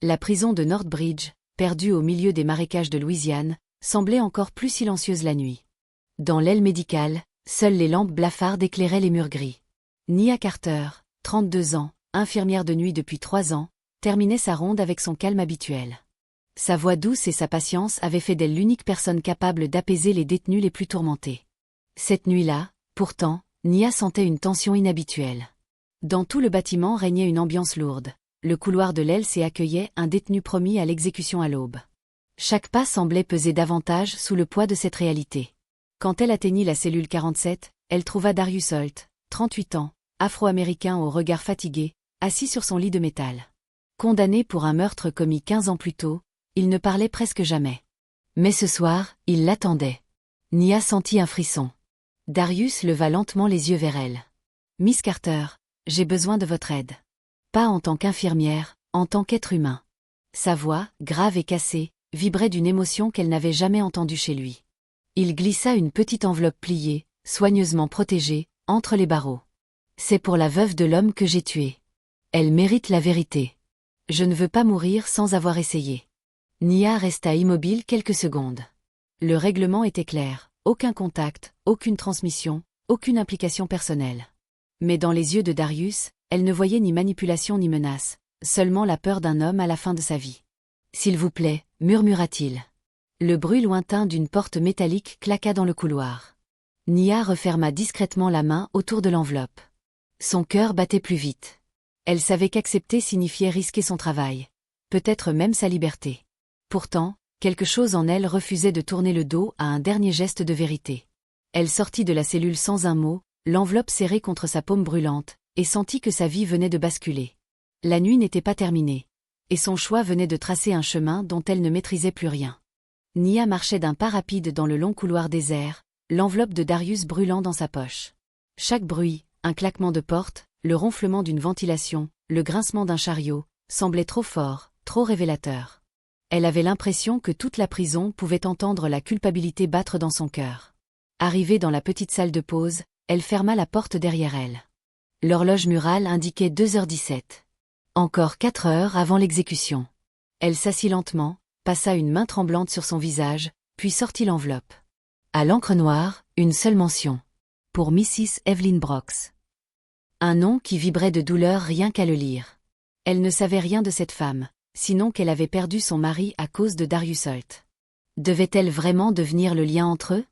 La prison de Northbridge, perdue au milieu des marécages de Louisiane, semblait encore plus silencieuse la nuit. Dans l'aile médicale, seules les lampes blafardes éclairaient les murs gris. Nia Carter, 32 ans, infirmière de nuit depuis 3 ans, terminait sa ronde avec son calme habituel. Sa voix douce et sa patience avaient fait d'elle l'unique personne capable d'apaiser les détenus les plus tourmentés. Cette nuit-là, pourtant, Nia sentait une tension inhabituelle. Dans tout le bâtiment régnait une ambiance lourde. Le couloir de l'aile accueillait un détenu promis à l'exécution à l'aube. Chaque pas semblait peser davantage sous le poids de cette réalité. Quand elle atteignit la cellule 47, elle trouva Darius Holt, 38 ans, afro-américain au regard fatigué, assis sur son lit de métal. Condamné pour un meurtre commis 15 ans plus tôt, il ne parlait presque jamais. Mais ce soir, il l'attendait. Nia sentit un frisson. Darius leva lentement les yeux vers elle. « Miss Carter, j'ai besoin de votre aide. Pas en tant qu'infirmière, en tant qu'être humain. » Sa voix, grave et cassée, vibrait d'une émotion qu'elle n'avait jamais entendue chez lui. Il glissa une petite enveloppe pliée, soigneusement protégée, entre les barreaux. « C'est pour la veuve de l'homme que j'ai tué. Elle mérite la vérité. Je ne veux pas mourir sans avoir essayé. » Nia resta immobile quelques secondes. Le règlement était clair, aucun contact, aucune transmission, aucune implication personnelle. Mais dans les yeux de Darius, elle ne voyait ni manipulation ni menace, seulement la peur d'un homme à la fin de sa vie. « S'il vous plaît, murmura-t-il. » Le bruit lointain d'une porte métallique claqua dans le couloir. Nia referma discrètement la main autour de l'enveloppe. Son cœur battait plus vite. Elle savait qu'accepter signifiait risquer son travail, peut-être même sa liberté. Pourtant, quelque chose en elle refusait de tourner le dos à un dernier geste de vérité. Elle sortit de la cellule sans un mot, l'enveloppe serrée contre sa paume brûlante, et sentit que sa vie venait de basculer. La nuit n'était pas terminée, et son choix venait de tracer un chemin dont elle ne maîtrisait plus rien. Nia marchait d'un pas rapide dans le long couloir désert, l'enveloppe de Darius brûlant dans sa poche. Chaque bruit, un claquement de porte, le ronflement d'une ventilation, le grincement d'un chariot, semblait trop fort, trop révélateur. Elle avait l'impression que toute la prison pouvait entendre la culpabilité battre dans son cœur. Arrivée dans la petite salle de pause, elle ferma la porte derrière elle. L'horloge murale indiquait 2h17. Encore 4 heures avant l'exécution. Elle s'assit lentement, passa une main tremblante sur son visage, puis sortit l'enveloppe. À l'encre noire, une seule mention. Pour Mrs. Evelyn Brooks. Un nom qui vibrait de douleur rien qu'à le lire. Elle ne savait rien de cette femme, sinon qu'elle avait perdu son mari à cause de Darius Holt. Devait-elle vraiment devenir le lien entre eux?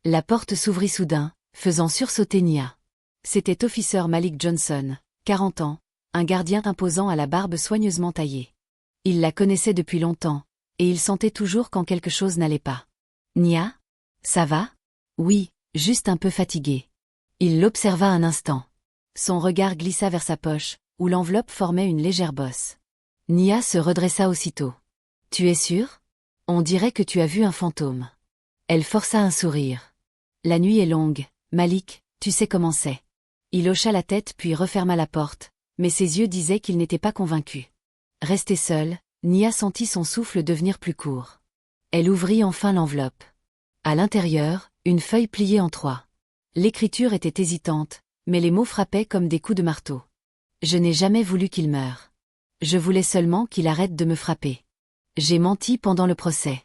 La porte s'ouvrit soudain, faisant sursauter Nia. C'était Officer Malik Johnson, 40 ans, un gardien imposant à la barbe soigneusement taillée. Il la connaissait depuis longtemps, et il sentait toujours quand quelque chose n'allait pas. « Nia? Ça va? » « Oui, juste un peu fatigué. » Il l'observa un instant. Son regard glissa vers sa poche, où l'enveloppe formait une légère bosse. Nia se redressa aussitôt. « Tu es sûre? On dirait que tu as vu un fantôme. » Elle força un sourire. « La nuit est longue, Malik, tu sais comment c'est. » Il hocha la tête puis referma la porte, mais ses yeux disaient qu'il n'était pas convaincu. Restée seule, Nia sentit son souffle devenir plus court. Elle ouvrit enfin l'enveloppe. À l'intérieur, une feuille pliée en 3. L'écriture était hésitante, mais les mots frappaient comme des coups de marteau. « Je n'ai jamais voulu qu'il meure. Je voulais seulement qu'il arrête de me frapper. J'ai menti pendant le procès.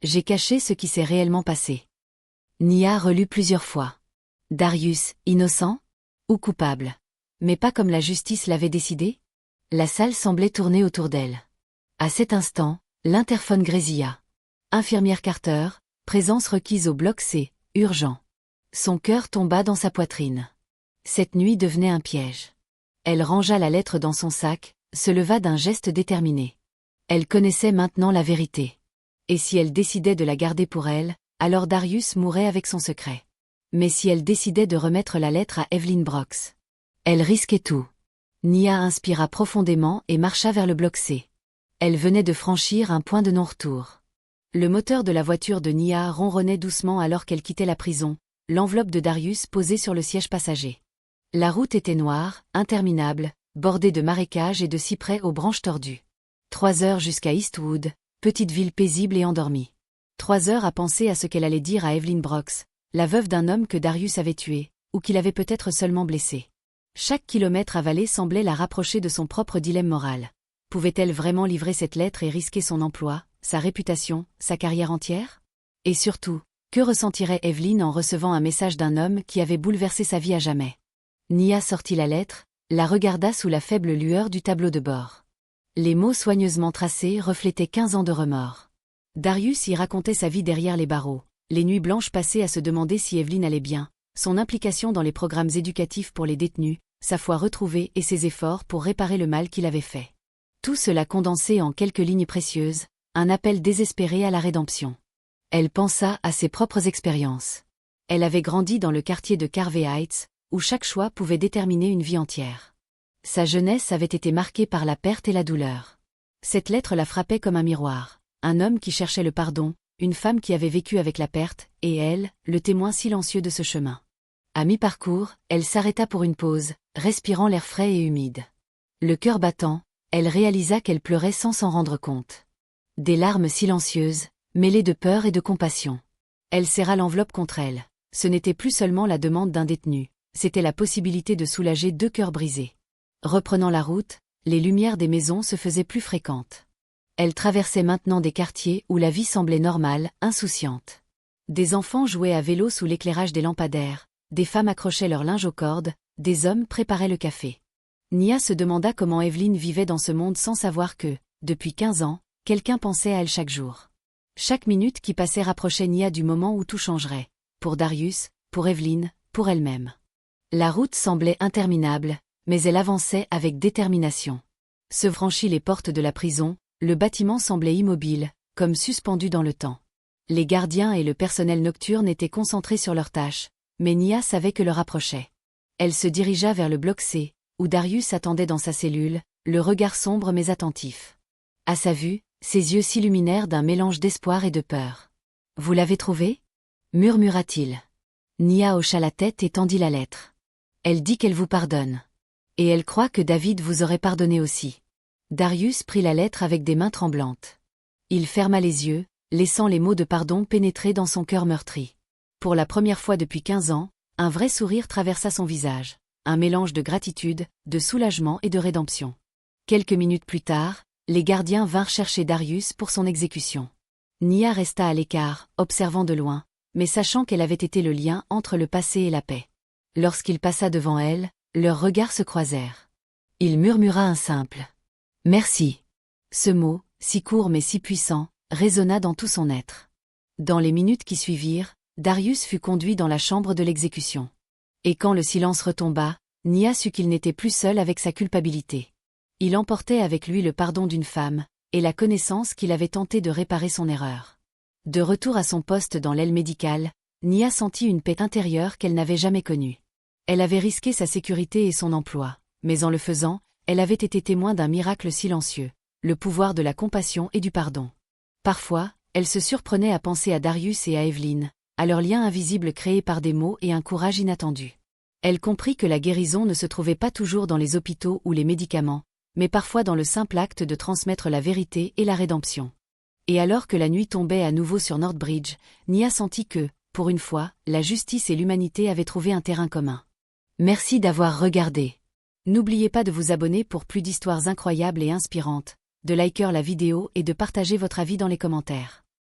J'ai caché ce qui s'est réellement passé. » Nia relut plusieurs fois. Darius, innocent? Ou coupable? Mais pas comme la justice l'avait décidé? La salle semblait tourner autour d'elle. À cet instant, l'interphone grésilla. Infirmière Carter, présence requise au bloc C, urgent. Son cœur tomba dans sa poitrine. Cette nuit devenait un piège. Elle rangea la lettre dans son sac, se leva d'un geste déterminé. Elle connaissait maintenant la vérité. Et si elle décidait de la garder pour elle, alors Darius mourrait avec son secret. Mais si elle décidait de remettre la lettre à Evelyn Brooks, elle risquait tout. Nia inspira profondément et marcha vers le bloc C. Elle venait de franchir un point de non-retour. Le moteur de la voiture de Nia ronronnait doucement alors qu'elle quittait la prison, l'enveloppe de Darius posée sur le siège passager. La route était noire, interminable, bordée de marécages et de cyprès aux branches tordues. 3 heures jusqu'à Eastwood, petite ville paisible et endormie. 3 heures à penser à ce qu'elle allait dire à Evelyn Brooks, la veuve d'un homme que Darius avait tué, ou qu'il avait peut-être seulement blessé. Chaque kilomètre avalé semblait la rapprocher de son propre dilemme moral. Pouvait-elle vraiment livrer cette lettre et risquer son emploi, sa réputation, sa carrière entière? Et surtout, que ressentirait Evelyn en recevant un message d'un homme qui avait bouleversé sa vie à jamais? Nia sortit la lettre, la regarda sous la faible lueur du tableau de bord. Les mots soigneusement tracés reflétaient 15 ans de remords. Darius y racontait sa vie derrière les barreaux, les nuits blanches passées à se demander si Evelyn allait bien, son implication dans les programmes éducatifs pour les détenus, sa foi retrouvée et ses efforts pour réparer le mal qu'il avait fait. Tout cela condensé en quelques lignes précieuses, un appel désespéré à la rédemption. Elle pensa à ses propres expériences. Elle avait grandi dans le quartier de Carvey Heights, où chaque choix pouvait déterminer une vie entière. Sa jeunesse avait été marquée par la perte et la douleur. Cette lettre la frappait comme un miroir, un homme qui cherchait le pardon, une femme qui avait vécu avec la perte, et elle, le témoin silencieux de ce chemin. À mi-parcours, elle s'arrêta pour une pause, respirant l'air frais et humide. Le cœur battant, elle réalisa qu'elle pleurait sans s'en rendre compte. Des larmes silencieuses, mêlées de peur et de compassion. Elle serra l'enveloppe contre elle. Ce n'était plus seulement la demande d'un détenu, c'était la possibilité de soulager 2 cœurs brisés. Reprenant la route, les lumières des maisons se faisaient plus fréquentes. Elle traversait maintenant des quartiers où la vie semblait normale, insouciante. Des enfants jouaient à vélo sous l'éclairage des lampadaires, des femmes accrochaient leur linge aux cordes, des hommes préparaient le café. Nia se demanda comment Evelyn vivait dans ce monde sans savoir que, depuis 15 ans, quelqu'un pensait à elle chaque jour. Chaque minute qui passait rapprochait Nia du moment où tout changerait. Pour Darius, pour Evelyn, pour elle-même. La route semblait interminable, mais elle avançait avec détermination. Se franchit les portes de la prison, le bâtiment semblait immobile, comme suspendu dans le temps. Les gardiens et le personnel nocturne étaient concentrés sur leurs tâches, mais Nia savait que l'heure approchait. Elle se dirigea vers le bloc C, où Darius attendait dans sa cellule, le regard sombre mais attentif. À sa vue, ses yeux s'illuminèrent d'un mélange d'espoir et de peur. « Vous l'avez trouvé ?» murmura-t-il. Nia hocha la tête et tendit la lettre. Elle dit qu'elle vous pardonne. Et elle croit que David vous aurait pardonné aussi. Darius prit la lettre avec des mains tremblantes. Il ferma les yeux, laissant les mots de pardon pénétrer dans son cœur meurtri. Pour la première fois depuis 15 ans, un vrai sourire traversa son visage, un mélange de gratitude, de soulagement et de rédemption. Quelques minutes plus tard, les gardiens vinrent chercher Darius pour son exécution. Nia resta à l'écart, observant de loin, mais sachant qu'elle avait été le lien entre le passé et la paix. Lorsqu'il passa devant elle, leurs regards se croisèrent. Il murmura un simple « Merci ». Ce mot, si court mais si puissant, résonna dans tout son être. Dans les minutes qui suivirent, Darius fut conduit dans la chambre de l'exécution. Et quand le silence retomba, Nia sut qu'il n'était plus seul avec sa culpabilité. Il emportait avec lui le pardon d'une femme, et la connaissance qu'il avait tenté de réparer son erreur. De retour à son poste dans l'aile médicale, Nia sentit une paix intérieure qu'elle n'avait jamais connue. Elle avait risqué sa sécurité et son emploi, mais en le faisant, elle avait été témoin d'un miracle silencieux, le pouvoir de la compassion et du pardon. Parfois, elle se surprenait à penser à Darius et à Evelyn, à leur lien invisible créé par des mots et un courage inattendu. Elle comprit que la guérison ne se trouvait pas toujours dans les hôpitaux ou les médicaments, mais parfois dans le simple acte de transmettre la vérité et la rédemption. Et alors que la nuit tombait à nouveau sur Northbridge, Nia sentit que, pour une fois, la justice et l'humanité avaient trouvé un terrain commun. Merci d'avoir regardé. N'oubliez pas de vous abonner pour plus d'histoires incroyables et inspirantes, de liker la vidéo et de partager votre avis dans les commentaires.